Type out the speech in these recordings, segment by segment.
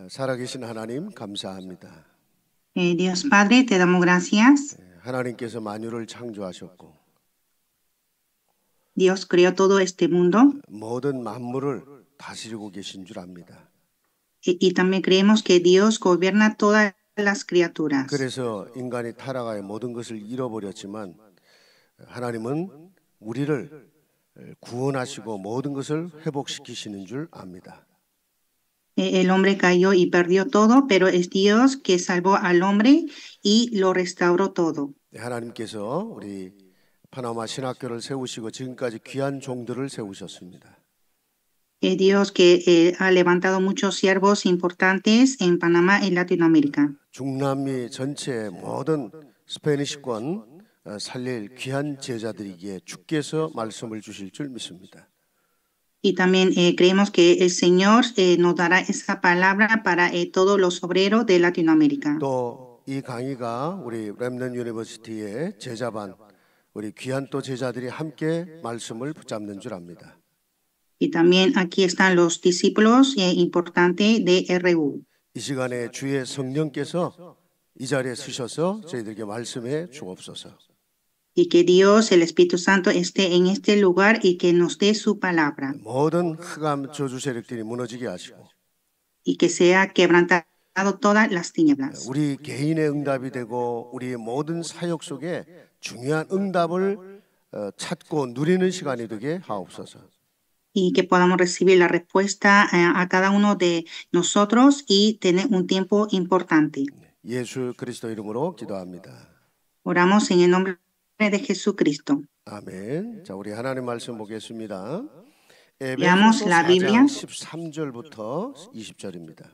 살아계신 하나님 감사합니다. Dios Padre, te damos gracias. 하나님께서 만유를 창조하셨고 Dios creó todo este mundo 모든 만물을 다스리고 계신 줄 압니다. y también creemos que Dios gobierna todas las criaturas. 그래서 인간이 타락하여 모든 것을 잃어버렸지만 하나님은 우리를 구원하시고 모든 것을 회복시키시는 줄 압니다. El hombre cayó y perdió todo, pero es Dios que salvó al hombre y lo restauró todo. 하나님께서 우리 파나마 신학교를 세우시고 지금까지 귀한 종들을 세우셨습니다. Dios que ha levantado muchos siervos importantes en Panamá y Latinoamérica. 중남미 전체 모든 스페니시권 살릴 귀한 제자들이기에 주께서 말씀을 주실 줄 믿습니다. Y también creemos que el Señor nos dará esa palabra para todos los obreros de Latinoamérica. 또 이 강의가 우리 렘넌트 유니버시티의 제자반 우리 귀한 또 제자들이 함께 말씀을 붙잡는 줄 압니다. Y también aquí están los discípulos importantes de RU. 이 시간에 주의 성령께서 이 자리에 서셔서 저희들에게 말씀해 주옵소서. Y que Dios, el Espíritu Santo, esté en este lugar y que nos dé su palabra. 모든 흑암 저주 세력들이 무너지게 하시고 Y que sea quebrantado todas las tinieblas. 우리 개인의 응답이 되고 우리의 모든 사역 속에 중요한 응답을 찾고 누리는 시간이 되게 하옵소서. Y que podamos recibir la respuesta a cada uno de nosotros y tener un tiempo importante. 예수 그리스도 이름으로 기도합니다. Oramos en el nombre de Jesucristo. 아멘. 자, 우리 하나님 말씀 보겠습니다. Leamos la Biblia. 13절부터 20절입니다.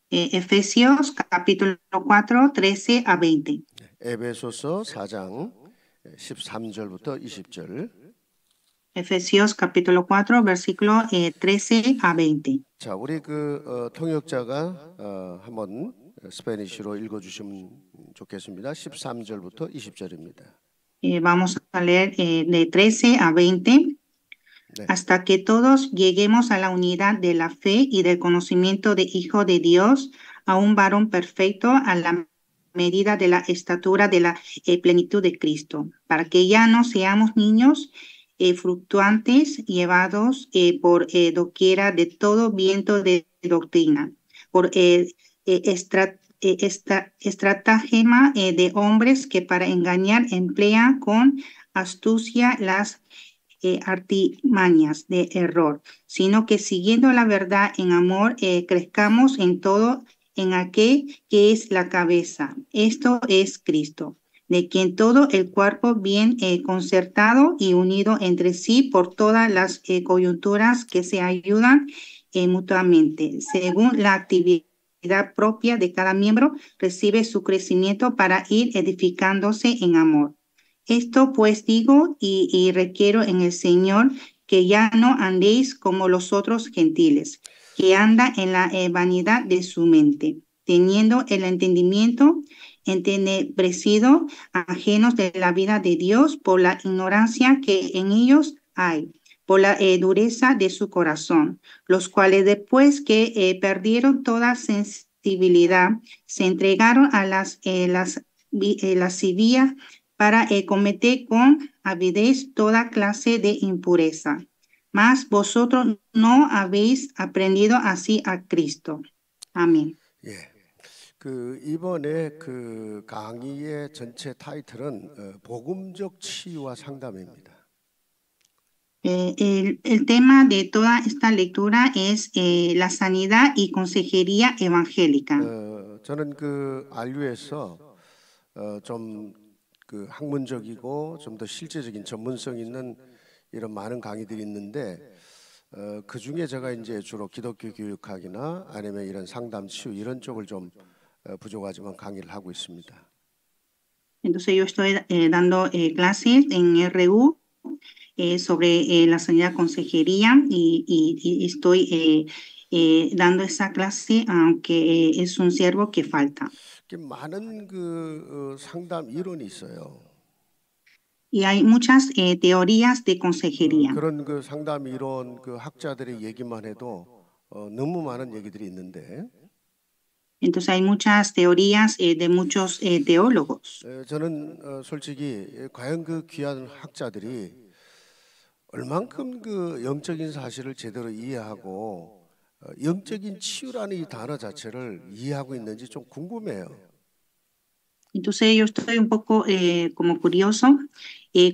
Efesios capítulo 4, 13 a 20. 에베소서 4장 13절부터 20절. Efesios capítulo 4, versículo 13 a 20. 자, 우리 통역자가 한번 스페니쉬로 읽어주시면 좋겠습니다. 13절부터 20절입니다. Vamos a leer de 13 a 20. 네. Hasta que todos lleguemos a la unidad de la fe y del conocimiento de Hijo de Dios, a un varón perfecto, a la medida de la estatura de la plenitud de Cristo, para que ya no seamos niños fluctuantes, llevados por doquiera de todo viento de doctrina, por estratagema de hombres que para engañar emplean con astucia las artimañas de error, sino que siguiendo la verdad en amor, crezcamos en todo en aquel que es la cabeza. Esto es Cristo, de quien todo el cuerpo bien concertado y unido entre sí por todas las coyunturas que se ayudan mutuamente, según la actividad propia de cada miembro, recibe su crecimiento para ir edificándose en amor. Esto pues digo y requiero en el Señor que ya no andéis como los otros gentiles, que andan en la vanidad de su mente, teniendo el entendimiento entenebrecido, ajenos de la vida de Dios por la ignorancia que en ellos hay, por la dureza de su corazón, los cuales después que perdieron toda sensibilidad, se entregaron a las lascivias para cometer con avidez toda clase de impureza. Mas vosotros no habéis aprendido así a Cristo. Amén. 예. 이번에 강의의 전체 타이틀은 복음적 치유와 상담입니다. El tema de toda esta lectura es la sanidad y consejería evangélica. 저는 RU에서 좀 학문적이고 좀 더 실제적인 전문성 있는 이런 많은 강의들이 있는데 그 중에 제가 이제 주로 기독교 교육학이나 아니면 이런 상담 치유 이런 쪽을 좀 부족하지만 강의를 하고 있습니다. Entonces yo estoy dando clases en RU sobre la sanidad consejería y estoy dando esa clase aunque es un siervo que falta. 많은 상담 이론이 있어요. Y hay muchas teorías de consejería. 그런 상담 이론 학자들의 얘기만 해도 너무 많은 얘기들이 있는데. Entonces hay muchas teorías de muchos teólogos. 저는 솔직히 과연 그 귀한 학자들이 얼만큼 그 영적인 사실을 제대로 이해하고 영적인 치유라는 이 단어 자체를 이해하고 있는지 좀 궁금해요. Entonces yo estoy un poco como curioso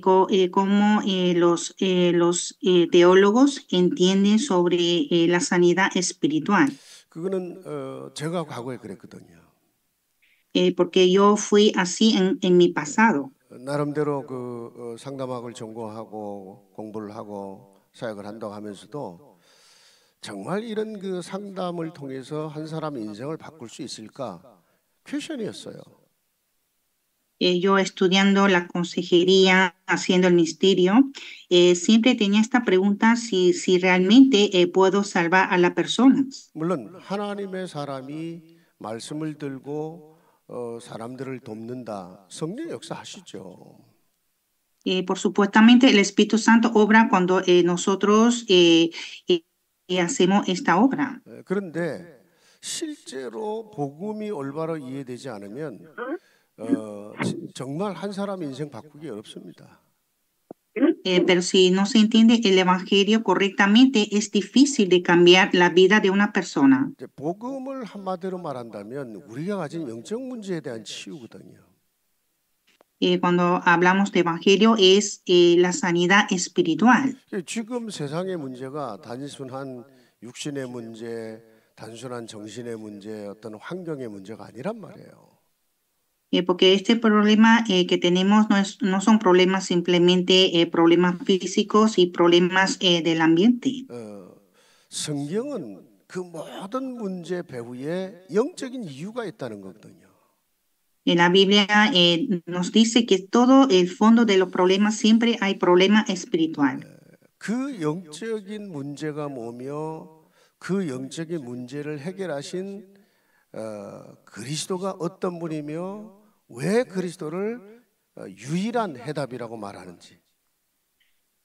cómo los teólogos entienden sobre la sanidad espiritual, 그거는 제가 과거에 그랬거든요. porque yo fui así en mi pasado. 나름대로 그 상담학을 전공하고 공부를 하고 사역을 한다고 하면서도 정말 이런 그 상담을 통해서 한 사람의 인생을 바꿀 수 있을까? 퀘션이었어요. Yo estudiando la consejería, haciendo el ministerio, siempre tenía esta pregunta si realmente puedo salvar a las personas. 물론 하나님의 사람이 말씀을 들고 사람들을 돕는다. 성령 역사하시죠. Por supuestamente el Espíritu Santo obra cuando nosotros hacemos esta obra. 그런데 실제로 복음이 올바로 이해되지 않으면 정말 한 사람 인생 바꾸기 어렵습니다. Pero si no se entiende el Evangelio correctamente, es difícil de cambiar la vida de una persona. 복음을 한마디로 말한다면 우리가 가진 영적 문제에 대한 치유거든요. Cuando hablamos de Evangelio es la sanidad espiritual. 지금 세상의 문제가 단순한 육신의 문제, 단순한 정신의 문제, 어떤 환경의 문제가 아니란 말이에요. Porque este problema que tenemos no son problemas simplemente problemas físicos y problemas del ambiente. 성경은 그 모든 문제 배후에 영적인 이유가 있다는 거거든요. En la Biblia nos dice que todo el fondo de los problemas siempre hay problema espiritual. 그 영적인 문제가 뭐며 그 영적인 문제를 해결하신 그리스도가 어떤 분이며 왜 그리스도를 유일한 해답이라고 말하는지.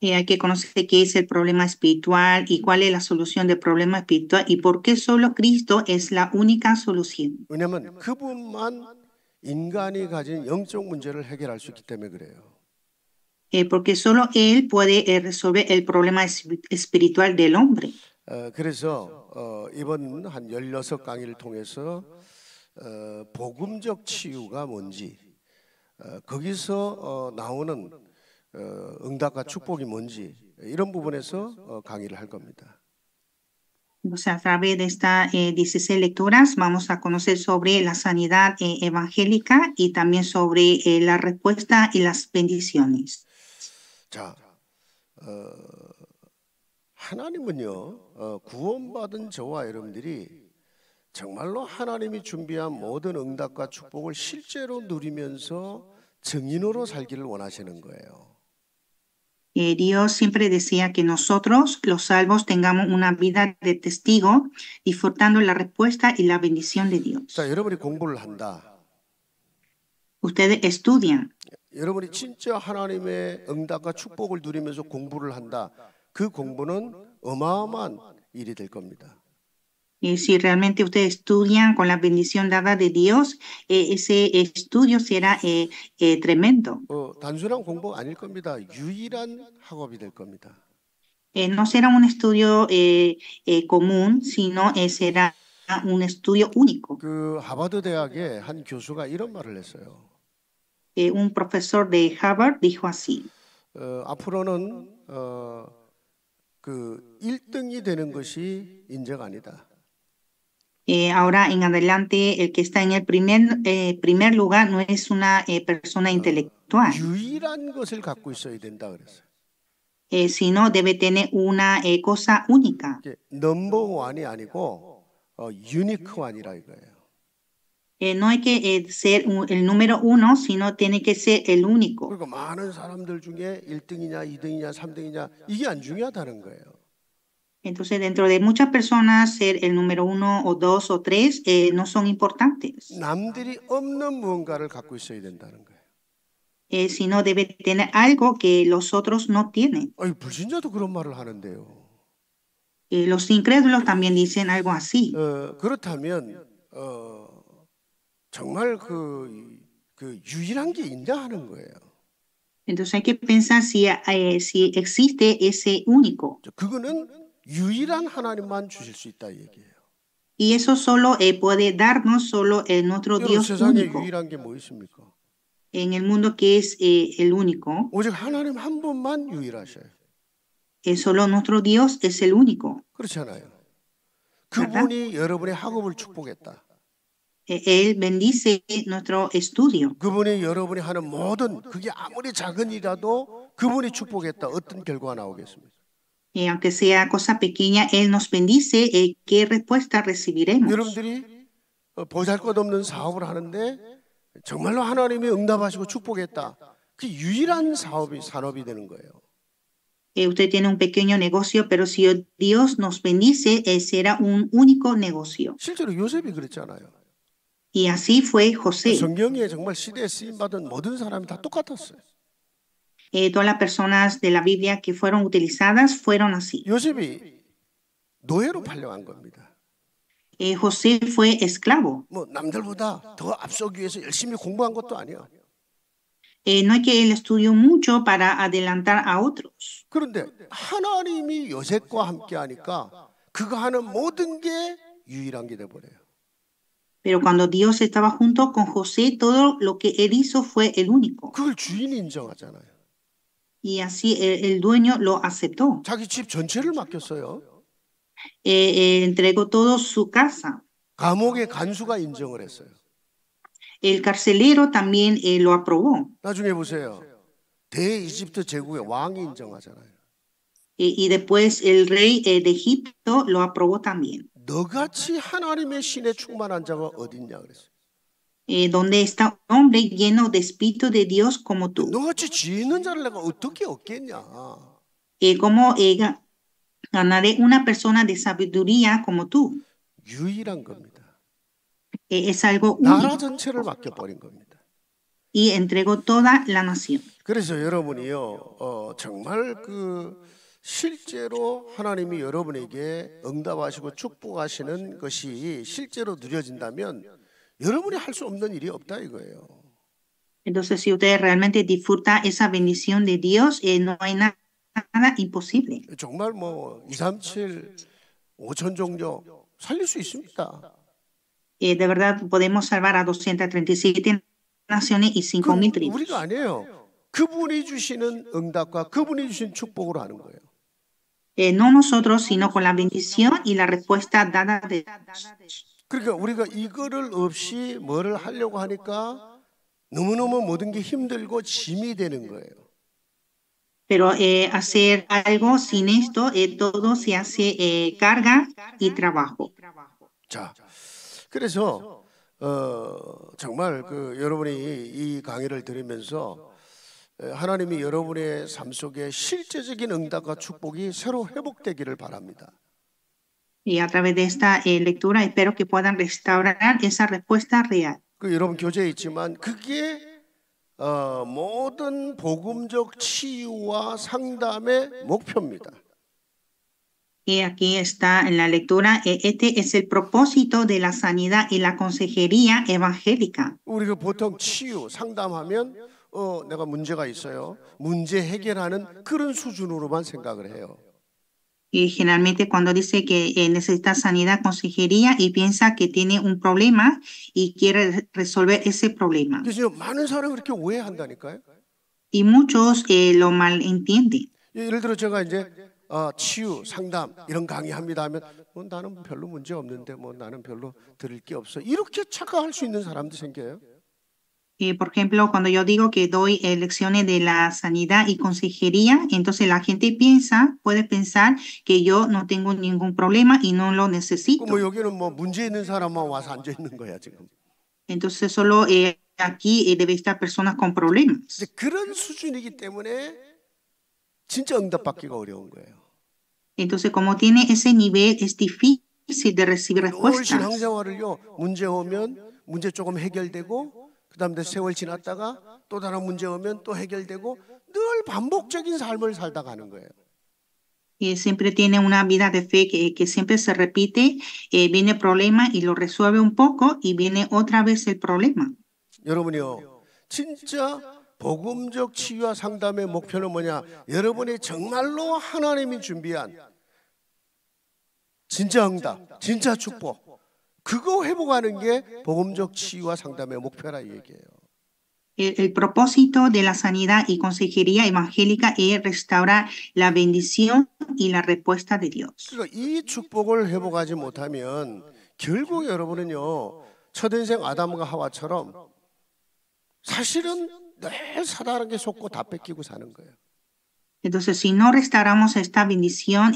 Hay que conocer qué es el problema espiritual y cuál es la solución del problema espiritual y por qué solo Cristo es la única solución. 왜냐하면 그분만 인간이 가진 영적 문제를 해결할 수 있기 때문에 그래요. Porque solo Él puede resolver el problema espiritual del hombre. 그래서 이번 한 16강의를 통해서 복음적 치유가 뭔지 거기서 나오는 응답과 축복이 뭔지 이런 부분에서 강의를 할 겁니다. Entonces, a través de estas 16 lecturas vamos a conocer sobre la sanidad evangélica y también sobre la respuesta y las bendiciones. 자, 하나님은요 구원받은 저와 여러분들이 정말로 하나님이 준비한 모든 응답과 축복을 실제로 누리면서 증인으로 살기를 원하시는 거예요. Dios siempre desea que nosotros, los salvos, tengamos una vida de testigo, disfrutando la respuesta y la bendición de Dios. 자, 여러분이 공부를 한다. Ustedes estudian. 여러분이 진짜 하나님의 응답과 축복을 누리면서 공부를 한다. 그 공부는 어마어마한 일이 될 겁니다. Si realmente ustedes estudian con la bendición dada de Dios, ese estudio será tremendo. 단순한 공부가 아닐 겁니다. 유일한 학업이 될 겁니다. No será un estudio común, sino será un estudio único. 그 하버드 대학의 한 교수가 이런 말을 했어요. Un profesor de Harvard dijo así. 앞으로는 그 1등이 되는 것이 인재가 아니다. Ahora en adelante, el que está en el primer lugar no es una persona intelectual, 유일한 것을 갖고 있어야 된다 그랬어요. sino debe tener una cosa única. 넘버 원이 아니고 유니크 원이라 이거예요. No hay que ser el número uno, sino tiene que ser el único. 그러니까 많은 사람들 중에 1등이냐, 2등이냐, 3등이냐 이게 안 중요하다는 거예요. Entonces, dentro de muchas personas, ser el número uno o dos o tres no son importantes. 남들이 없는 무언가를 갖고 있어야 된다는 거예요. Sino debe tener algo que los otros no tienen. 불신자도 그런 말을 하는데요. Los incrédulos también dicen algo así. 그렇다면 정말 그 유일한 게 있냐 하는 거예요. Entonces hay que pensar si existe ese único. 그거는 유일한 하나님만 주실 수 있다 이 얘기예요. Y eso solo puede darnos solo nuestro 여러분 Dios 세상에 único. 유일한 게 뭐 있습니까? En el mundo que es el único, 오직 하나님 한 분만 유일하셔요. solo nuestro Dios es el único. 그렇잖아요. 그분이 여러분의 학업을 축복했다. Él bendice nuestro estudio. 그분이 여러분이 하는 모든 그게 아무리 작은 일이라도 그분이 축복했다. 어떤 결과가 나오겠습니까? Aunque sea cosa pequeña, Él nos bendice. ¿Qué respuesta recibiremos? 여러분들이 보잘것없는 사업을 하는데 정말로 하나님이 응답하시고 축복했다. 그 유일한 산업이 되는 거예요. Usted tiene un pequeño negocio, pero si Dios nos bendice, será un único negocio. 실제로 요셉이 그랬잖아요. Y así fue José. 성경에 정말 시대에 쓰임받은 모든 사람이 다 똑같았어요. Todas las personas de la Biblia que fueron utilizadas fueron así. 요셉이 노예로 팔려간 겁니다. José fue esclavo. 뭐 남들보다 더 앞서기 위해서 열심히 공부한 것도 아니야. No es que él estudió mucho para adelantar a otros. 그런데 하나님이 요셉과 함께 하니까 그가 하는 모든 게 유일한 게 돼버려요. Pero cuando Dios estaba junto con José, todo lo que él hizo fue el único. 그걸 주인이 인정하잖아요. Y así el dueño lo aceptó. 자기 집 전체를 맡겼어요. Entregó todo su casa. 감옥의 간수가 인정을 했어요. El carcelero también lo aprobó. 나중에 보세요. 대이집트 제국의 왕이 인정하잖아요. Y después el rey de Egipto lo aprobó también. 너같이 하나님의 신에 충만한 자가 어딨냐 그랬어요. Donde está un hombre lleno de espíritu de Dios como tú. 너같이 지혜 있는 자를 내가 어떻게 얻겠냐. ¿Cómo ganaré una persona de sabiduría como tú? 유일한 겁니다. Es algo 나라 único. 전체를 맡겨버린 겁니다. Y entregó toda la nación. 그래서 여러분이요, 정말 실제로 하나님이 여러분에게 응답하시고 축복하시는 것이 실제로 누려진다면 여러분이 할 수 없는 일이 없다 이거예요. Entonces, si usted realmente disfruta esa bendición de Dios, no hay nada imposible. 정말 237, 5천 종족 살릴 수 있습니다. De verdad podemos salvar a 237 naciones y 5,000 tribus. 우리가 아니에요. 그분이 주시는 응답과 그분이 주신 축복으로 하는 거예요. No nosotros, sino con la bendición y la respuesta dada de Dios. 그러니까 우리가 이거를 없이 뭐를 하려고 하니까 너무너무 모든 게 힘들고 짐이 되는 거예요. Pero hacer algo sin esto, todo se hace carga y trabajo. 자, 그래서 정말 여러분이 이 강의를 들으면서 하나님이 여러분의 삶 속에 실제적인 응답과 축복이 새로 회복되기를 바랍니다. Y a través de esta lectura espero que puedan restaurar esa respuesta real. 여러분 교재에 있지만 그게 모든 복음적 치유와 상담의 목표입니다. Y aquí está en la lectura, este es el propósito de la sanidad y la consejería evangélica. 우리가 보통 치유, 상담하면 내가 문제가 있어요. 문제 해결하는 그런 수준으로만 생각을 해요. Y generalmente cuando dice que necesita sanidad, consejería y piensa que tiene un problema y quiere resolver ese problema. 그래서 많은 사람이 그렇게 오해한다니까요. Y muchos lo malentienden. 예를 들어 제가 이제 치유, 상담 이런 강의합니다 하면 나는 별로 문제 없는데 나는 별로 들을 게 없어. 이렇게 착각할 수 있는 사람도 생겨요. Por ejemplo, cuando yo digo que doy lecciones de la sanidad y consejería, entonces la gente puede pensar que yo no tengo ningún problema y no lo necesito. 여기는 문제 있는 사람만 와서 앉아 있는 거야 지금. Entonces solo aquí debe estar personas con problemas. 그런 수준이기 때문에 진짜 응답받기가 어려운 거예요. Entonces como tiene ese nivel es difícil de recibir respuestas. 신앙생활을요 문제 오면 문제 조금 해결되고 그다음에 세월 지났다가 또 다른 문제 오면 또 해결되고 늘 반복적인 삶을 살다 가는 거예요. Siempre tiene una vida de fe que siempre se repite, viene problema y lo resuelve un poco y viene otra vez el problema. 여러분이요, 진짜 복음적 치유와 상담의 목표는 뭐냐? 여러분이 정말로 하나님이 준비한 진짜 응답, 진짜 축복, 그거 회복하는 게 복음적 치유와 상담의 목표라 이 얘기예요. El propósito de la sanidad y consejería evangélica es restaurar la bendición y la respuesta de Dios. 그러니까 이 축복을 회복하지 못하면 결국 여러분은요, 첫인생 아담과 하와처럼 사실은 늘 사단에게 속고 다 뺏기고 사는 거예요. Entonces, si no restauramos esta bendición,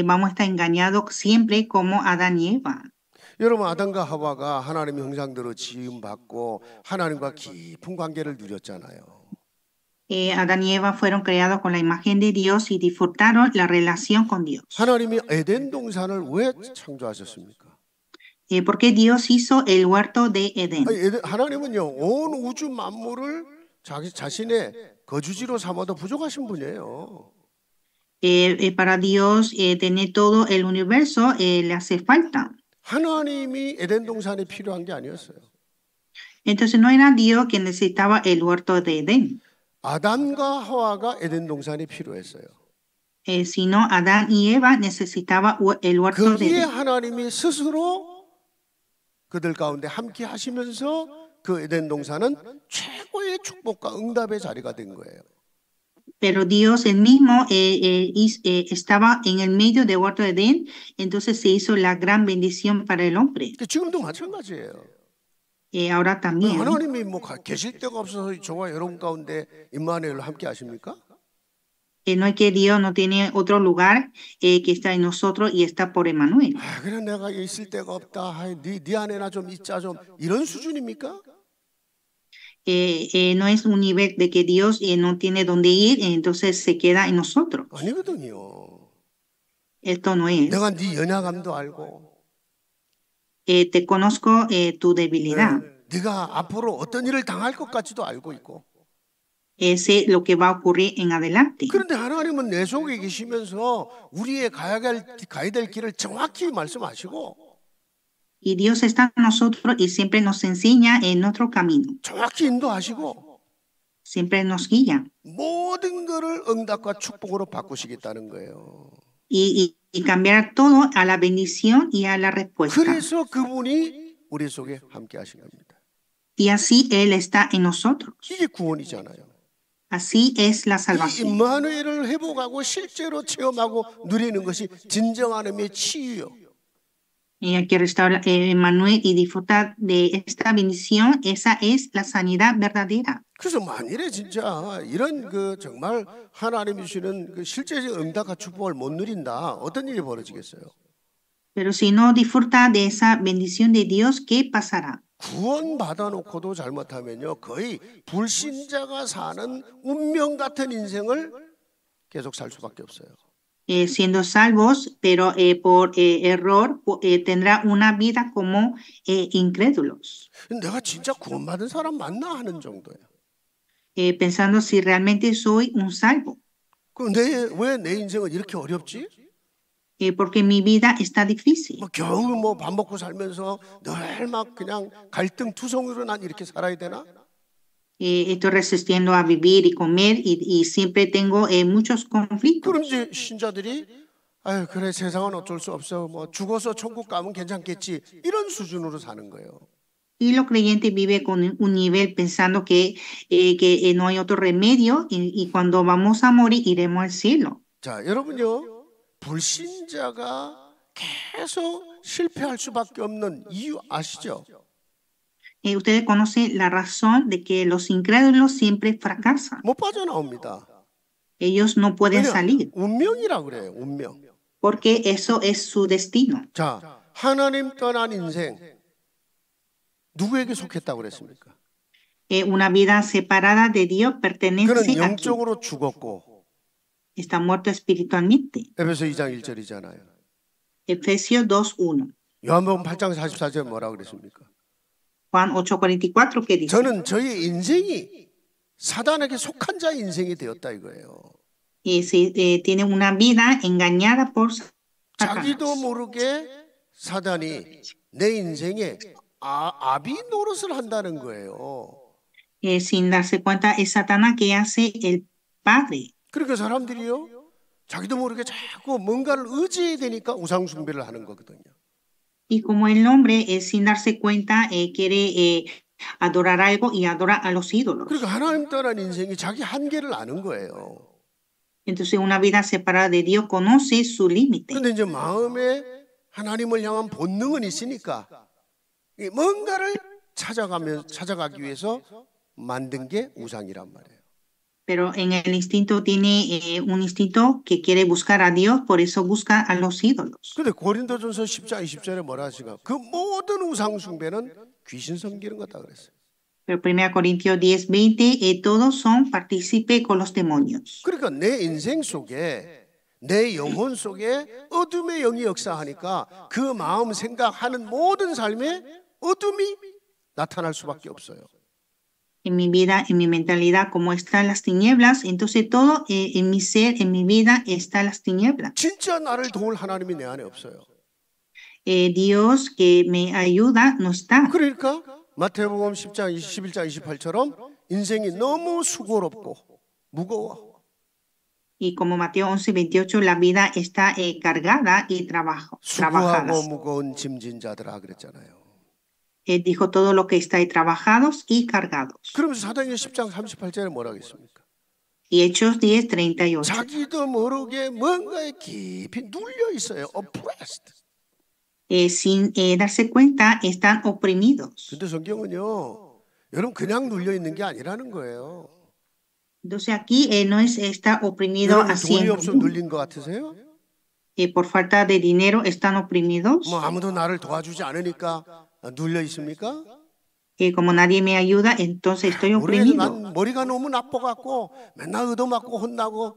vamos a estar engañados siempre como Adán y Eva. 여러분, 아담과 하와가 하나님의 형상대로 지음받고 하나님과 깊은 관계를 누렸잖아요. Adán y Eva fueron creados con la imagen de Dios y disfrutaron la relación con Dios. 하나님이 에덴 동산을 왜 창조하셨습니까? Porque Dios hizo el huerto de Edén. 하나님은요, 온 우주 만물을 자신의 거주지로 삼아도 부족하신 분이에요. Para Dios tener todo el universo le hace falta. 하나님이 에덴 동산이 필요한 게 아니었어요. Entonces no era Dios quien necesitaba el huerto de Edén, 아담과 하와가 에덴 동산이 필요했어요. sino Adán y Eva necesitaba el huerto de 거기에 Edén. 하나님이 스스로 그들 가운데 함께 하시면서 그 에덴 동산은 최고의 축복과 응답의 자리가 된 거예요. Pero Dios él mismo estaba en el medio del huerto de Edén, entonces se hizo la gran bendición para el hombre. 지금도 마찬가지예요. Ahora también. 하나님이 뭐 계실 데가 없어서 저와 여러분 가운데 임마누엘로 함께 하십니까? No es que Dios no tiene otro lugar que está en nosotros y está por Emmanuel. 그래 내가 있을 데가 없다. 네 안에나 좀 있자 좀 이런 수준입니까? No es un nivel de que Dios no tiene dónde ir, entonces se queda en nosotros. 아니거든요. Esto no es. 내가 네 연약함도 알고, Te conozco tu debilidad. 네가 앞으로 어떤 일을 당할 것 같지도 알고 있고. Sé lo que va a ocurrir en adelante. 그런데 하나님은 내 속에 계시면서 우리의 가야 될 길을 정확히 말씀하시고, Y Dios está en nosotros y siempre nos enseña en nuestro camino. 정확히 인도하시고, Siempre nos guía. 모든 것을 응답과 축복으로 바꾸시겠다는 거예요. Y cambiar todo a la bendición y a la respuesta. 그래서 그분이 우리 속에 함께 하신 겁니다. Y así Él está en nosotros. 이게 구원이잖아요. Así es la 이 salvación. 임마누엘을 회복하고 실제로 체험하고 누리는 것이 진정한 의미의 치유요. Y hay que restaurar Emmanuel y disfrutar de esta bendición. Esa es la sanidad verdadera. 그래서 만일에 진짜 이런 그 정말 하나님이 주시는 그 실제적 응답과 축복을 못 누린다, 어떤 일이 벌어지겠어요? Pero si no disfruta de esa bendición de Dios, ¿qué pasará? 구원 받아놓고도 잘못하면요, 거의 불신자가 사는 운명 같은 인생을 계속 살 수밖에 없어요. Siendo salvos, pero por error tendrá una vida como incrédulos, 내가 진짜 구원받은 사람 맞나 하는 정도예요. pensando si realmente soy un salvo, 그럼 왜 내 인생은 이렇게 어렵지? porque mi vida está difícil. 뭐 겨우 뭐 밥 먹고 살면서 늘 막 그냥 갈등투성으로 난 이렇게 살아야 되나? Estoy resistiendo a vivir y comer y siempre tengo muchos conflictos. 그럼 이제 신자들이 아유 그래 세상은 어쩔 수 없어 뭐 죽어서 천국 가면 괜찮겠지 이런 수준으로 사는 거예요. Y los creyentes viven con un nivel pensando que no hay otro remedio y cuando vamos a morir iremos al cielo. 자, 여러분요, 불신자가 계속 실패할 수밖에 없는 이유 아시죠? Ustedes conocen la razón de que los incrédulos siempre fracasan. 못 빠져나옵니다. Ellos no pueden salir 운명이라 그래요. 운명. porque eso es su destino. 자, 하나님 떠난 인생 누구에게 속했다고 그랬습니까? Una vida separada de Dios 그는 pertenece a quien 영적으로 죽었고 está muerto espiritualmente. 에베소 2장 1절이잖아요. Efesios 2:1. 요한복음 8장 44절에 뭐라고 그랬습니까? Juan 8:44 que dice, 저는 저의 인생이 사단에게 속한 자의 인생이 되었다 이거예요. tiene una vida engañada por 자기도 Satanás. 모르게 사단이 내 인생에 아비 노릇을 한다는 거예요. Sin darse cuenta, es Satanás que hace el padre. 그러니까 사람들이요, 자기도 모르게 자꾸 뭔가를 의지해야 되니까 우상 숭배를 하는 거거든요. Y como el hombre, sin darse cuenta, quiere adorar algo y adora a los ídolos. 그러니까 하나님 떠난 인생이 자기 한계를 아는 거예요. Entonces, una vida separada de Dios conoce su límite. 근데 이제 마음에 하나님을 향한 본능은 있으니까 이 뭔가를 찾아가기 위해서 만든 게 우상이란 말이에요. Pero en el instinto tiene un instinto que quiere buscar a Dios, por eso busca a los ídolos. 근데 고린도전서 10장 20절에 뭐라 하시가? 그 모든 우상 숭배는 귀신 섬기는 거다 그랬어요. Pero 1 Corintios 10:20, todos son partícipes con los demonios. 그러니까 내 인생 속에 내 영혼 속에 어둠의 영이 역사하니까 그 마음 생각하는 모든 삶에 어둠이 나타날 수밖에 없어요. En mi vida, en mi mentalidad, como están las tinieblas, entonces todo en mi ser, en mi vida, están las tinieblas. 진짜 나를 도울 하나님이 내 안에 없어요. Dios que me ayuda no está. 그러니까 마태복음 10장 11장 28처럼 인생이 너무 수고롭고 무거워. Y como Mateo 11:28, la vida está cargada y trabajada. 수고하고 무거운 짐진 자들아 그랬잖아요. Dijo todo lo que está ahí, trabajados y cargados. 그러면서 사도행전 10장 38절에 뭐라고 했습니까? Y Hechos 10:38. 자기도 모르게 뭔가에 깊이 눌려 있어요. oppressed. Sin darse cuenta, están oprimidos. 근데 성경은요, 여러분 그냥 눌려 있는 게 아니라는 거예요. Entonces aquí no es estar oprimido 돈이 haciendo. 없어 눌린 것 같으세요? Por falta de dinero están oprimidos. 뭐 아무도 나를 도와주지 않으니까 눌려 있습니까? Como nadie me ayuda, entonces estoy 모르겠어. oprimido. 난 머리가 너무 나빠갖고 맨날 얻어맞고 혼나고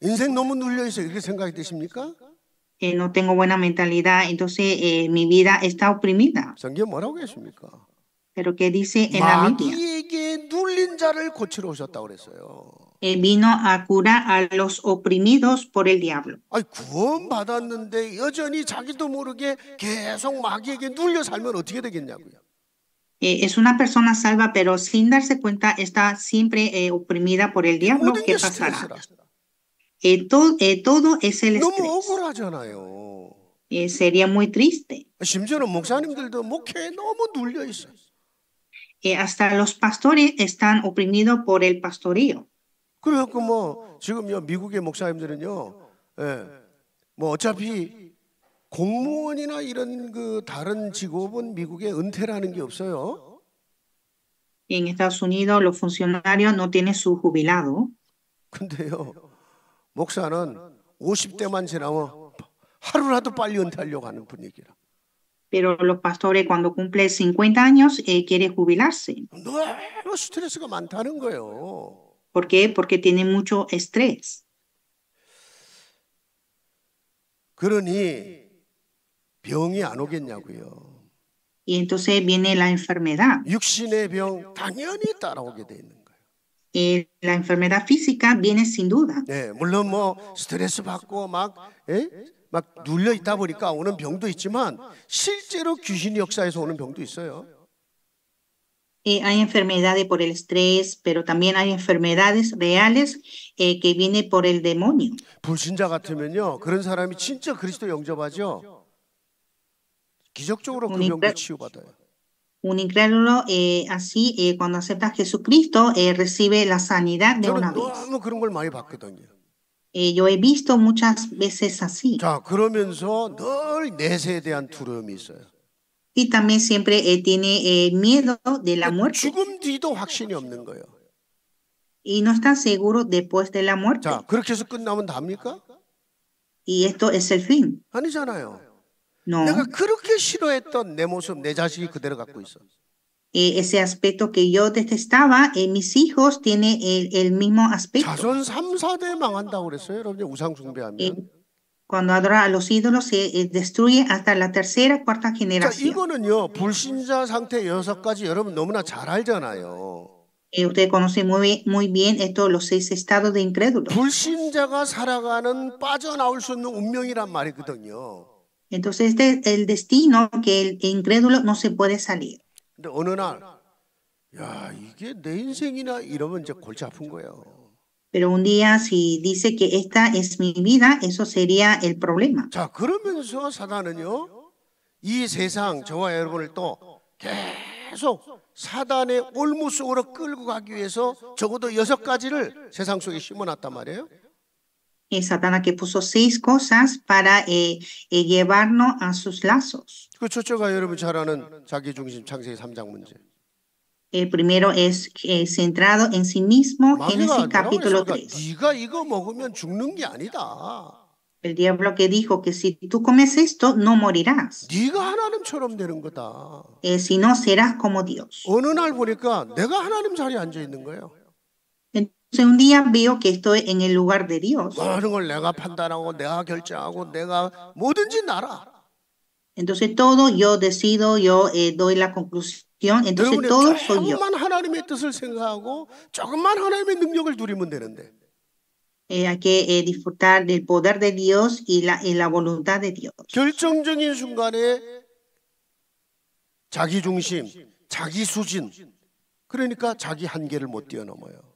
인생 너무 눌려 있어 이렇게 생각이 드십니까? No tengo buena mentalidad, entonces mi vida está oprimida. 성경 뭐라고 했습니까? Pero ¿qué dice en la Biblia? 마귀에게 눌린 자를 고치러 오셨다고 그랬어요. Vino a curar a los oprimidos por el diablo. 아니 구원 받았는데 여전히 자기도 모르게 계속 마귀에게 눌려 살면 어떻게 되겠냐고요. Es una persona salva, pero sin darse cuenta está siempre oprimida por el diablo. 모든 ¿Qué 게 pasará? 스트레스라. Todo es el 너무 estrés. 억울하잖아요. Sería muy triste. 심지어는 목사님들도 목회에 너무 눌려 있어요. Hasta los pastores están oprimidos por el pastorío. 그래갖고 뭐 지금요 미국의 목사님들은요, 뭐 어차피 공무원이나 이런 그 다른 직업은 미국에 은퇴라는 게 없어요. En Estados Unidos los funcionarios no tienen su jubilado. 근데요 목사는 50대만 지나면 하루라도 빨리 은퇴하려고 하는 분위기라. Pero los pastores cuando cumple 50 años quiere jubilarse. 너무 스트레스가 많다는 거예요. ¿Por qué? Porque tiene mucho estrés. 그러니 병이 안 오겠냐고요. Y entonces viene la enfermedad. 육신의 병 당연히 따라오게 돼 있는 거예요. La enfermedad física viene sin duda. 네, 물론 뭐 스트레스 받고 막 눌려 있다 보니까 오는 병도 있지만 실제로 귀신 역사에서 오는 병도 있어요. Hay enfermedades por el estrés, pero también hay enfermedades reales que vienen por el demonio. 불신자 같으면요, 그런 사람이 진짜 그리스도 영접하죠. 기적적으로 그 병도 치유받아요. Un incrédulo así, cuando acepta a Jesucristo, recibe la sanidad de una 저는 vez. 너무 그런 걸 많이 봤거든요. Yo he visto muchas veces así. 자, 그러면서 늘 내세에 대한 두려움이 있어요. Y también siempre tiene miedo de la muerte. 죽음 뒤도 확신이 없는 거예요. Y no está seguro después de la muerte. 자, 그렇게 해서 끝나면 답니까? Y esto es el fin. 아니잖아요. No. 내가 그렇게 싫어했던 내 모습, 내 자식이 그대로 갖고 있어. Ese aspecto que yo detestaba, mis hijos tienen el mismo aspecto. 자손 3, 4대 망한다고 그랬어요. 여러분 우상 숭배하면. Cuando adora a los ídolos, se destruye hasta la tercera, cuarta 자, generación. 이거는요 불신자 상태 6가지 여러분 너무나 잘 알잖아요. Usted conoce muy bien estos, los 6 estados de incrédulos. 불신자가 살아가는 빠져나올 수 없는 운명이란 말이거든요. Entonces, este es el destino que el incrédulo no se puede salir. 근데 어느 날, 야, 이게 내 인생이나 이러면 이제 골치 아픈 거예요. Pero un día, si dice que esta es mi vida, eso sería el problema. 자, 그러면서 사단은요, 이 세상, 저와 여러분을 또 계속 사단의 올무 속으로 끌고 가기 위해서 적어도 6가지를 세상 속에 심어놨단 말이에요. Satanás que puso 6 cosas para llevarnos a sus lazos. 그 첫째가 여러분 잘 아는 자기중심 창세기 3장 문제. El primero es centrado en sí mismo, Génesis capítulo 3. 네가 이거 먹으면 죽는 게 아니다. El diablo que dijo que si tú comes esto, no morirás. 네가 하나님처럼 되는 거다. Si no, serás como Dios. 어느 날 보니까 내가 하나님 자리에 앉아 있는 거예요. Entonces un día veo que estoy en el lugar de Dios. 모든 걸 내가 판단하고 내가 결정하고 내가 뭐든지 나라. Entonces todo yo decido, yo doy la conclusión. Entonces todo soy yo. 조금만 하나님의 뜻을 생각하고 조금만 하나님의 능력을 누리면 되는데. Hay que disfrutar del poder de Dios y la voluntad de Dios. 결정적인 순간에 자기 중심, 자기 수진, 그러니까 자기 한계를 못 뛰어넘어요.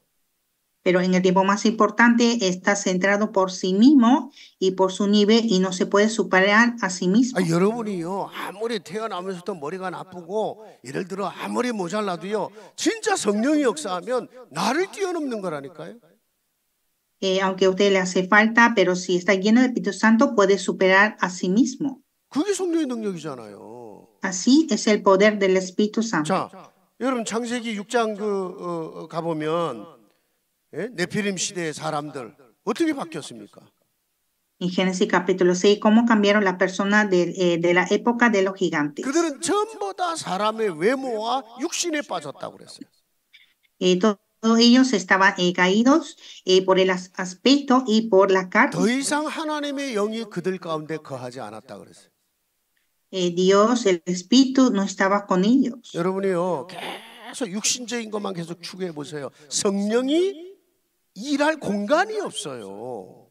Pero en el tiempo más importante está centrado por sí mismo y por su nivel y no se puede superar a sí mismo. 여러분이요, 아무리 태어나면서부터 머리가 나쁘고 예를 들어 아무리 모자라도요, 진짜 성령이 역사하면 나를 뛰어넘는 거라니까요. Aunque a usted le hace falta, pero si está lleno del Espíritu Santo puede superar a sí mismo. 그게 성령의 능력이잖아요. Así es el poder del Espíritu Santo. 자, 여러분 창세기 6장 가보면 네피림 시대의 사람들 어떻게 바뀌었습니까? En Génesis capítulo 6, cómo cambiaron las personas de la época de los gigantes. 그들은 전부 다 사람의 외모와 육신에 빠졌다고 그랬어요. Todos ellos estaban caídos por el aspecto y por la carne. 더 이상 하나님의 영이 그들 가운데 거하지 않았다 그랬어요. Dios, el Espíritu, no estaba con ellos. 여러분이요, 계속 육신적인 것만 계속 추구해 보세요. 성령이 일할 공간이 없어요.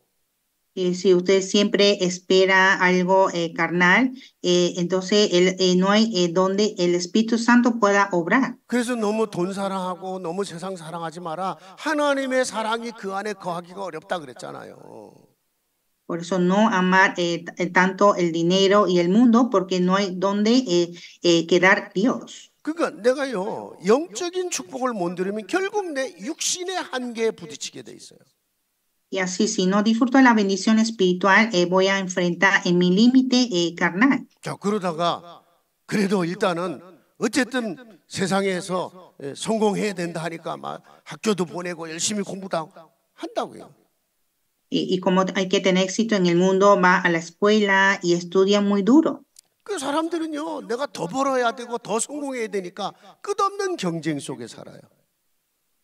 Si usted siempre espera algo carnal, entonces no hay donde el Espíritu Santo pueda obrar. 그래서 너무 돈 사랑하고 너무 세상 사랑하지 마라. 하나님의 사랑이 그 안에 거하기가 어렵다 그랬잖아요. Por eso no amar tanto el dinero y el mundo, porque no hay donde quedar Dios. 그러니까 내가요, 영적인 축복을 못 누리면 결국 내 육신의 한계에 부딪히게 돼 있어요. Y así, si no disfruto de la bendición espiritual, voy a enfrentar en mi límite carnal. 자, 그러다가 그래도 일단은 어쨌든 세상에서 성공해야 된다 하니까 막 학교도 보내고 열심히 공부도 한다고요. Y como hay que tener éxito en el mundo, va a la escuela y estudia muy duro. 그 사람들은요, 내가 더 벌어야 되고 더 성공해야 되니까 끝없는 경쟁 속에 살아요.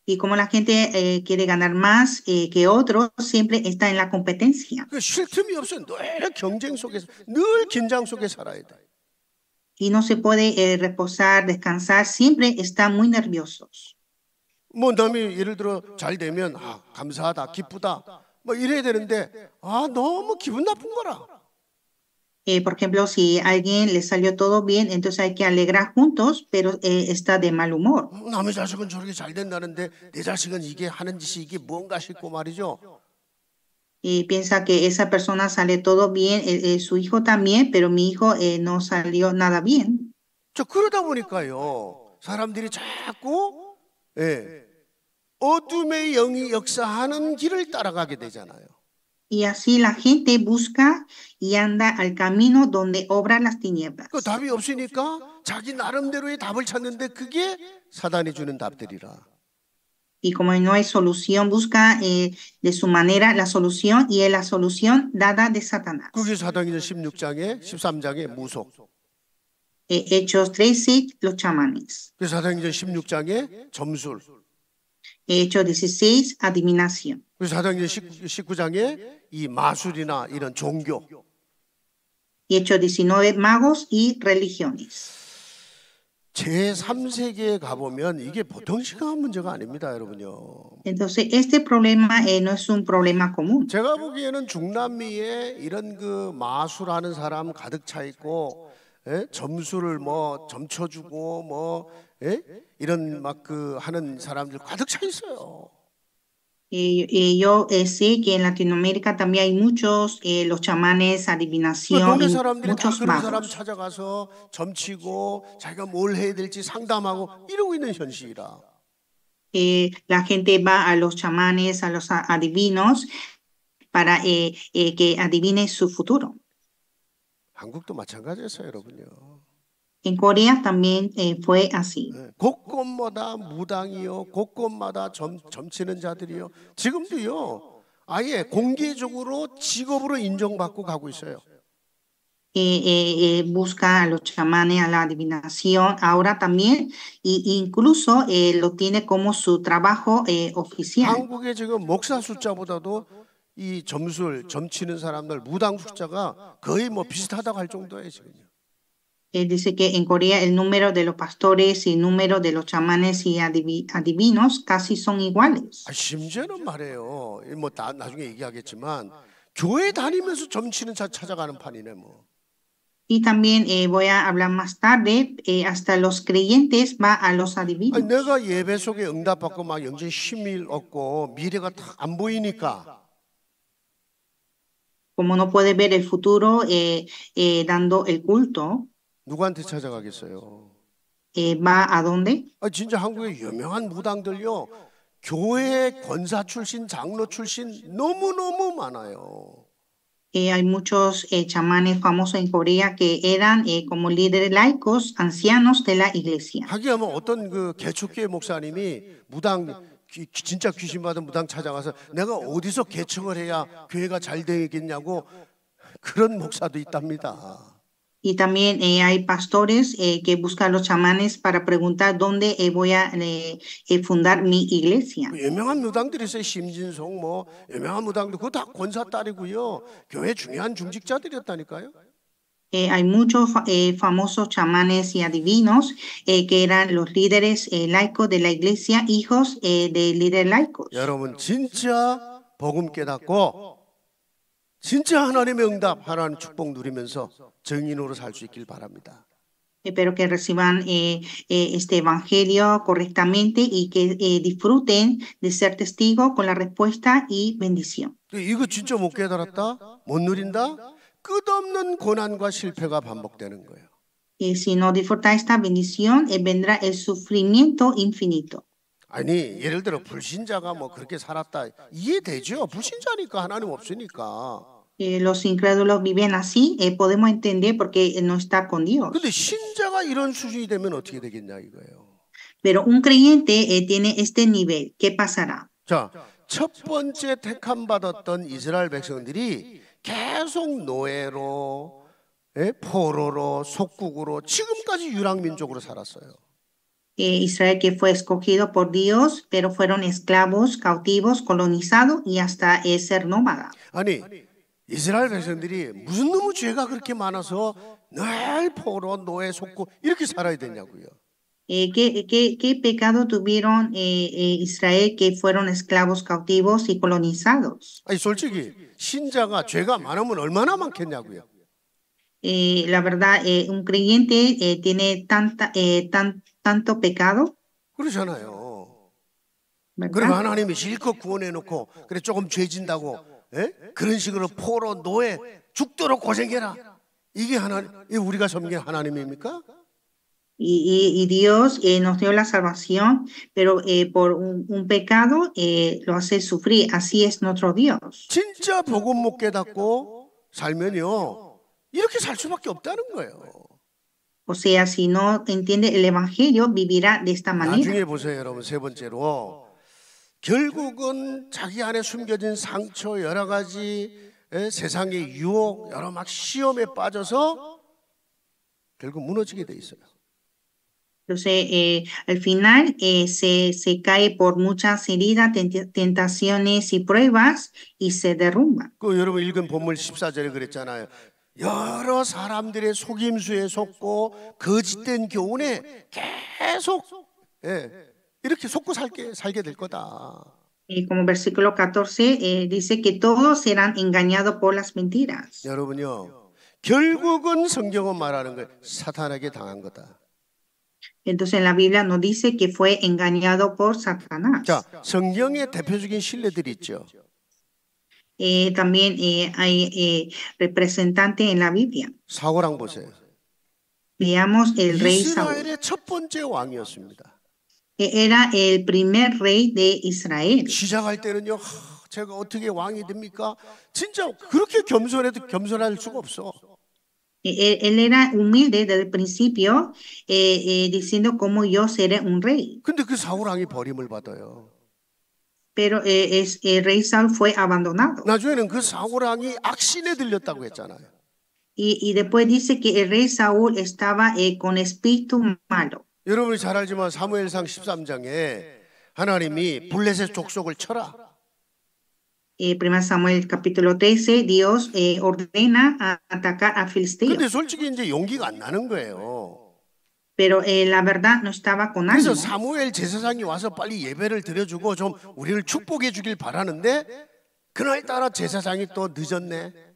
Y como la gente quiere ganar más que otros, siempre está en la competencia. 그 쉴 틈이 없어요. 늘 경쟁 속에서, 늘 긴장 속에 살아야 돼. Y no se puede reposar, descansar, siempre están muy nerviosos. 뭐 남이 예를 들어 잘 되면 감사하다, 기쁘다, 뭐 이래야 되는데 너무 기분 나쁜 거라. Por ejemplo, si a alguien le salió todo bien, entonces hay que alegrar juntos, pero está de mal humor. 남의 자식은 저렇게 잘 된다는데 내 자식은 이게 하는 짓이 이게 뭔가 싶고 말이죠. Y piensa que esa persona sale todo bien, su hijo también, pero mi hijo no salió nada bien. 저 그러다 보니까요, 사람들이 자꾸 어둠의 영이 역사하는 길을 따라가게 되잖아요. Y así la gente busca y anda al camino donde obran las tinieblas. 그 답이 없으니까 자기 나름대로의 답을 찾는데 그게 사단이 주는 답들이라. Y como no hay solución, busca de su manera la solución y es la solución dada de Satanás. 그게 사도행전 16장에 13장에 무속. Hechos 13, los chamanes. 그 사도행전 16장에 점술. Hechos 16, adivinación. 그 사도행전 19장에 이 마술이나 이런 종교. Y Hechos 19, magos y religiones. 제3세계에 가보면 이게 보통 심각한 문제가 아닙니다, 여러분요. Entonces, este problema no es un problema común. 제가 보기에는 중남미에 이런 그 마술하는 사람 가득 차 있고, 점수를 뭐 점쳐주고 뭐 이런 막 그 하는 사람들 가득 차 있어요. Yo sé que en Latinoamérica también hay muchos, los chamanes, adivinación 동네 y 사람들이 다 muchos 그런 사람 magos. 찾아가서 점치고 자기가 뭘 해야 될지 상담하고 이러고 있는 현실이라. La gente va a los chamanes, a los adivinos, para que adivine su futuro. 한국도 마찬가지였어요, 여러분요. En Corea también fue así. 곳곳마다 무당이요, 곳곳마다 점치는 자들이요. 지금도요, 아예 공개적으로 직업으로 인정받고 가고 있어요. Busca a los chamanes, a la adivinación, ahora también, incluso lo tiene como su trabajo oficial. 한국의 지금 목사 숫자보다도 이 점치는 사람들 무당 숫자가 거의 뭐 비슷하다고 할 정도예요, 지금요. Dice que en Corea el número de los pastores y el número de los chamanes y adivinos casi son iguales. 심지어는 말이에요. 뭐 나중에 얘기하겠지만 교회 다니면서 점치는 자 찾아가는 판이네 뭐. Y también voy a hablar más tarde, hasta los creyentes va a los adivinos. 내가 예배 속에 응답받고 막 영적인 힘을 얻고 미래가 다 안 보이니까. Como no puede ver el futuro dando el culto, 누구한테 찾아가겠어요? ¿va a dónde? 진짜 한국의 유명한 무당들요. 교회 권사 출신, 장로 출신 너무너무 많아요. Hay muchos chamanes famosos en Corea que eran como líderes laicos, ancianos de la iglesia. 하기야뭐 어떤 그 개척교회 목사님이 무당 진짜 귀신 받은 무당 찾아가서 내가 어디서 개척을 해야 교회가 잘 되겠냐고 그런 목사도 있답니다. Y también hay pastores que buscan a los chamanes para preguntar dónde voy a fundar mi iglesia. 유명한 무당들이 있어요. 심진송 뭐 유명한 무당들 그거 다 권사 딸이고요. 교회 중요한 중직자들이었다니까요. Hay muchos famosos chamanes y adivinos que eran los líderes laicos de la iglesia, hijos de líderes laicos. 여러분 진짜 복음 깨닫고 진짜 하나님의 응답, 하나님 축복 누리면서 정인으로 살 수 있길 바랍니다. Espero que reciban este evangelio correctamente y que disfruten de ser testigos con la respuesta y bendición. 이거 진짜 못 깨달았다? 못 누린다? 끝없는 고난과 실패가 반복되는 거예요. Si no disfruta esta bendición, vendrá el sufrimiento infinito. 아니 예를 들어 불신자가 뭐 그렇게 살았다 이해되죠? 불신자니까 하나님 없으니까. Los incrédulos viven así, podemos entender porque no está con Dios. 근데 신자가 이런 수준이 되면 어떻게 되겠냐 이거예요. Pero un creyente tiene este nivel, ¿qué pasará? 자, 첫 번째 택함 받았던 이스라엘 백성들이 계속 노예로, 포로로, 속국으로 지금까지 유랑민족으로 살았어요. Israel que fue escogido por Dios, pero fueron esclavos, cautivos, colonizados y hasta ser nómada. 아니 이스라엘 백성들이 무슨 놈의 죄가 그렇게 많아서 늘 포로, 노예, 속국 이렇게 살아야 되냐고요. ¿Qué pecado tuvieron Israel que fueron esclavos, cautivos y colonizados? 아니 솔직히 신자가 죄가 많으면 얼마나 많겠냐고요. La verdad, un creyente tiene tanto pecado. 그렇잖아요. ¿verdad? 그럼 하나님이 실컷 구원해 놓고 그래 조금 죄진다고 그런 식으로 포로, 노예 죽도록 고생해라. 이게 우리가 섬기는 하나님입니까? Y Dios nos dio la salvación, pero por un pecado lo hace sufrir. Así es nuestro Dios. 진짜 복음 못 깨닫고 살면요 이렇게 살 수밖에 없다는 거예요. O sea, si no entiende el evangelio, vivirá de esta manera. 나중에 보세요, 여러분. 세 번째로 결국은 자기 안에 숨겨진 상처, 여러 가지 세상의 유혹, 여러 막 시험에 빠져서 결국 무너지게 돼 있어요. Entonces, al final se cae por muchas heridas, tentaciones y pruebas y se derrumba. 그 여러분 읽은 본문 14절에 그랬잖아요. 여러 사람들의 속임수에 속고 거짓된 교훈에 계속 이렇게 속고 살게 될 거다. Como versículo 14 dice que todos serán engañados por las mentiras. 여러분요, 결국은 성경은 말하는 거예요. 사탄에게 당한 거다. Entonces en la Biblia nos dice que fue engañado por Satanás. 자, 성경의 대표적인 신뢰들이 있죠. También hay representantes en la Biblia. 사울왕 보세요. Veamos el rey Saúl. 이스라엘의 첫 번째 왕이었습니다. Era el primer rey de Israel. 시작할 때는요, 제가 어떻게 왕이 됩니까? 진짜 그렇게 겸손해도 겸손할 수가 없어. Él era humilde desde el principio, diciendo cómo yo seré un rey. 근데 그 사울왕이 버림을 받아요. Pero el rey Saúl fue abandonado. 나중에는 그 사울왕이 악신에 들렸다고 했잖아요. Y después dice que el rey Saúl estaba con espíritu malo. 여러분이 잘 알지만 사무엘상 13장에 하나님이 블레셋 족속을 쳐라. 1 Samuel capítulo 13, Dios ordena a atacar a Filisteos. 근데 솔직히 이제 용기가 안 나는 거예요. Pero la verdad no estaba con 그래서 ánimo. 사무엘 제사장이 와서 빨리 예배를 드려주고 좀 우리를 축복해 주길 바라는데 그날따라 제사장이 또 늦었네.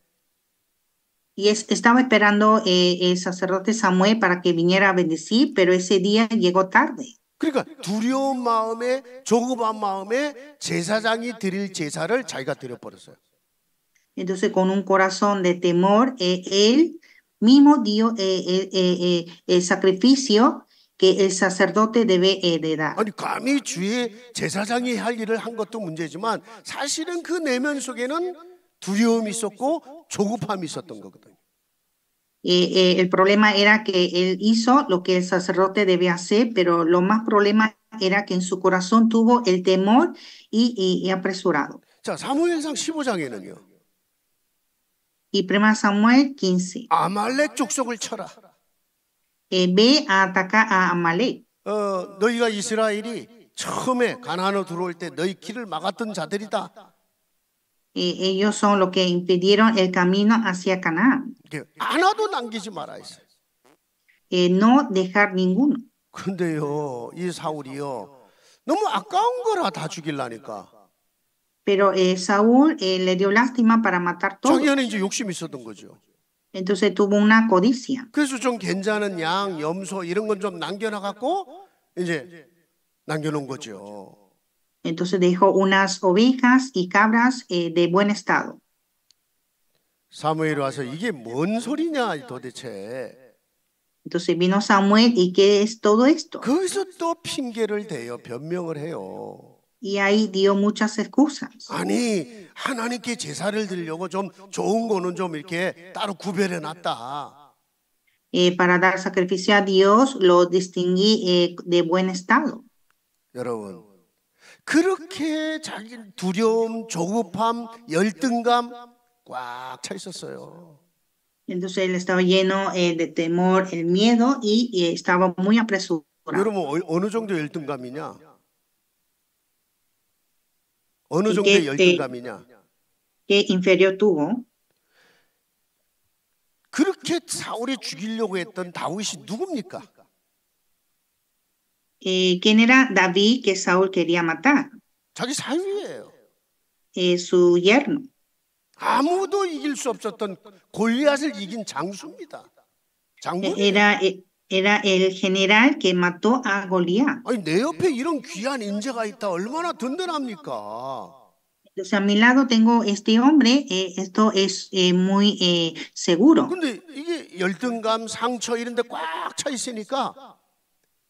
Y estaba esperando el sacerdote Samuel para que viniera a bendecir, pero ese día llegó tarde. 그러니까 두려운 마음에 조급한 마음에 제사장이 드릴 제사를 자기가 드려버렸어요. Entonces con un corazón de temor, él mismo dio el sacrificio que el sacerdote debe de dar. 아니 감히 주의 제사장이 할 일을 한 것도 문제지만 사실은 그 내면 속에는 두려움이 있었고 조급함이 있었던 거거든요. El problema era que él hizo lo que el sacerdote debía hacer, pero lo más problema era que en su corazón tuvo el temor y apresurado. 자, 사무엘상 15장에는요. Y 1 Samuel 15. 아말렉 족속을 쳐라. Ve a atacar a Amalek. 너희가 이스라엘이 처음에 가나안으로 들어올 때 너희 길을 막았던 자들이다. Ellos son los que impidieron el camino hacia Canaán. 하나도 남기지 말아 했어요. No dejar ninguno. 근데요, 이 사울이요, 너무 아까운 거라 다 죽이려니까. Pero Saúl le dio lástima para matar todos. 자기 안에 이제 욕심이 있었던 거죠. Entonces tuvo una codicia. 그래서 좀 괜찮은 양, 염소 이런 건 좀 남겨놔갖고 이제 남겨놓은 거죠. Entonces dejó unas ovejas y cabras de buen estado. 사무엘이 와서 이게 뭔 소리냐 도대체. Entonces vino Samuel y ¿qué es todo esto? 거기서 또 핑계를 대요. 변명을 해요. Y ahí dio muchas excusas. 아니 하나님께 제사를 드리려고 좀 좋은 거는 좀 이렇게 따로 구별해 놨다. Para dar sacrificio a Dios lo distinguí de buen estado. 여러분 그렇게 자기 두려움, 조급함, 열등감 꽉 차 있었어요. Entonces él estaba lleno de temor, el miedo y estaba muy apresurado. 여러분 어느 정도 열등감이냐? 어느 정도의 열등감이냐? ¿Qué inferior tuvo? 그렇게 사울이 죽이려고 했던 다윗이 누굽니까? ¿Quién era David que Saúl quería matar? 자기 사위예요. Su yerno. 아무도 이길 수 없었던 골리앗을 이긴 장수입니다. 장군. Era el general que mató a Goliat. 아니 내 옆에 이런 귀한 인재가 있다 얼마나 든든합니까? Entonces, a mi lado tengo este hombre, esto es muy seguro. 근데 이게 열등감, 상처 이런 데 꽉 차 있으니까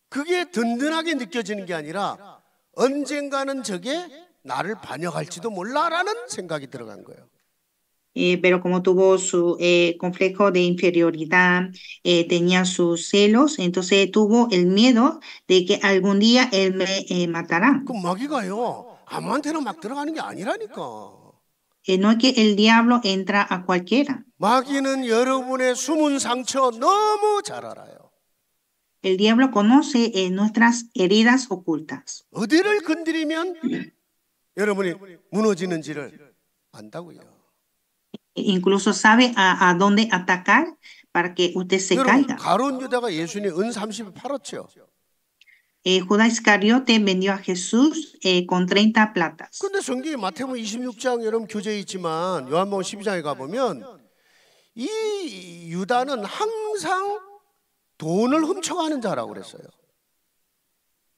그게 든든하게 느껴지는 게 아니라 언젠가는 저게 나를 반역할지도 몰라라는 생각이 들어간 거예요. Pero como tuvo su complejo de inferioridad, tenía sus celos, entonces tuvo el miedo de que algún día él me matará. 그 마귀가요 아무한테나 막 들어가는 게 아니라니까. No es que el diablo entra a cualquiera. 마귀는 여러분의 숨은 상처 너무 잘 알아요. El diablo conoce nuestras heridas ocultas. 어디를 건드리면 여러분이 무너지는지를 안다고요. incluso sabe a dónde atacar para que usted se 여러분, caiga. 가룟 유다가 예수님 은 30을 팔았죠. Judas Iscariote vendió a Jesús con 30 platas. 근데 성경이 마태복음 26장 여러분 교재에 있지만 요한복음 12장에 가보면 이 유다는 항상 돈을 훔쳐가는 자라고 그랬어요.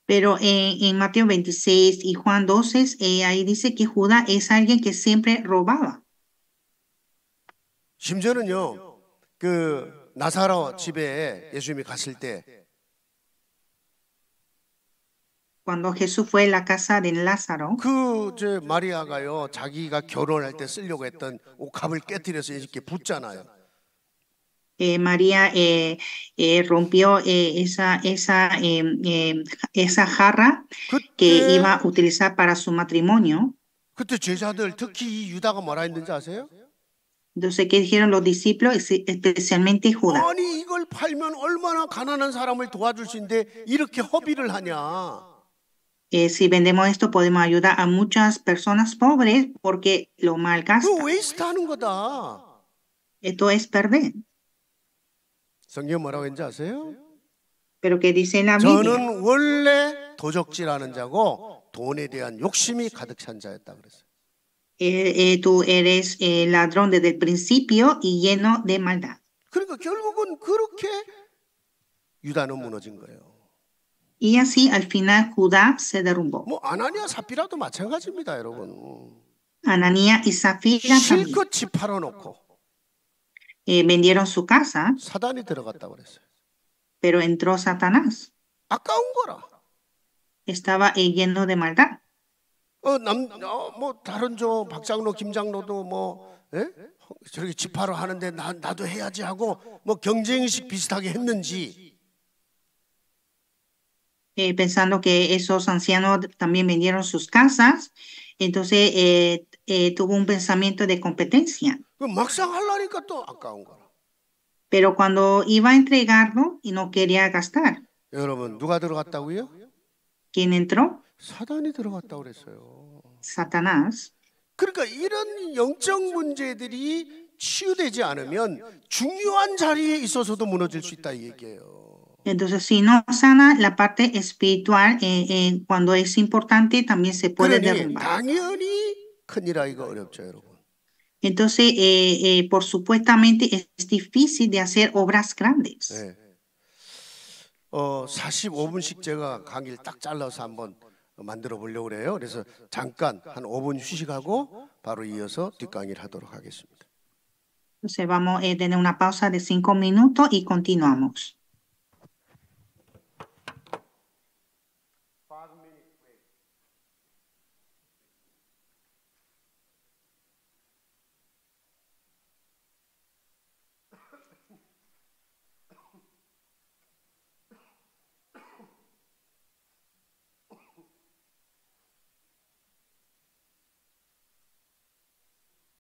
Pero en Mateo 26 y Juan 12, ahí dice que Judas es alguien que siempre robaba. 심지어는요, 그 나사로 집에 예수님이 갔을 때 Cuando Jesús fue a la casa de Lázaro, 그 마리아가요 자기가 결혼할 때 쓰려고 했던 옥합을 깨뜨려서 이렇게 붓잖아요. María rompió esa jarra que iba a utilizar para su matrimonio. 그때 제자들 특히 이 유다가 뭐라 했는지 아세요? Entonces, ¿qué dijeron los discípulos? Especialmente Judas. 아니 이걸 팔면 얼마나 가난한 사람을 도와줄 수 있는데 이렇게 허비를 하냐? Si vendemos esto, podemos ayudar a muchas personas pobres porque lo malgasta. 그 웨이스트하는 거다. Esto es perder. 성경 뭐라고 했는지 아세요? Pero ¿qué dice la Biblia? 저는 원래 도적질하는 자고 돈에 대한 욕심이 가득 찬 자였다 그랬어요. Tú eres ladrón desde el principio y lleno de maldad. 그러니까 결국은 그렇게 유다는 무너진 거예요. Y así al final Judá se derrumbó. 뭐 아나니아 삽비라도 마찬가지입니다, 여러분. Ananías y Zafira también 실컷 집 팔아놓고 vendieron su casa, 사단이 들어갔다고 그랬어요. pero entró Satanás. 아까운 거라. Estaba lleno de maldad. 뭐 다른 박장로, 김장로도 뭐 저렇게 집 팔아 하는데 나도 해야지 하고 뭐 경쟁의식 비슷하게 했는지. Pensando que esos ancianos también vendieron sus casas, entonces tuvo un pensamiento de competencia. 막상 하려니까 또 아까운 거라. Pero cuando iba a entregarlo y no quería gastar, 여러분 누가 들어갔다고요? ¿quién entró? 사단이 들어갔다고 그랬어요. Satanás. 그러니까 이런 영적 문제들이 치유되지 않으면 중요한 자리에 있어서도 무너질 수 있다 이 얘기예요. Entonces, si no sana la parte espiritual, cuando es importante, también se puede derrumbar. 당연히 큰일 하기가 어렵죠, 여러분. Entonces, por supuestamente es difícil de hacer obras grandes. 네. 45분씩 제가 강의를 딱 잘라서 한번 만들어 보려고 그래요. 그래서 잠깐 한 5분 휴식하고 바로 이어서 뒷강의를 하도록 하겠습니다. Entonces, vamos a tener una pausa de 5 minutos y continuamos.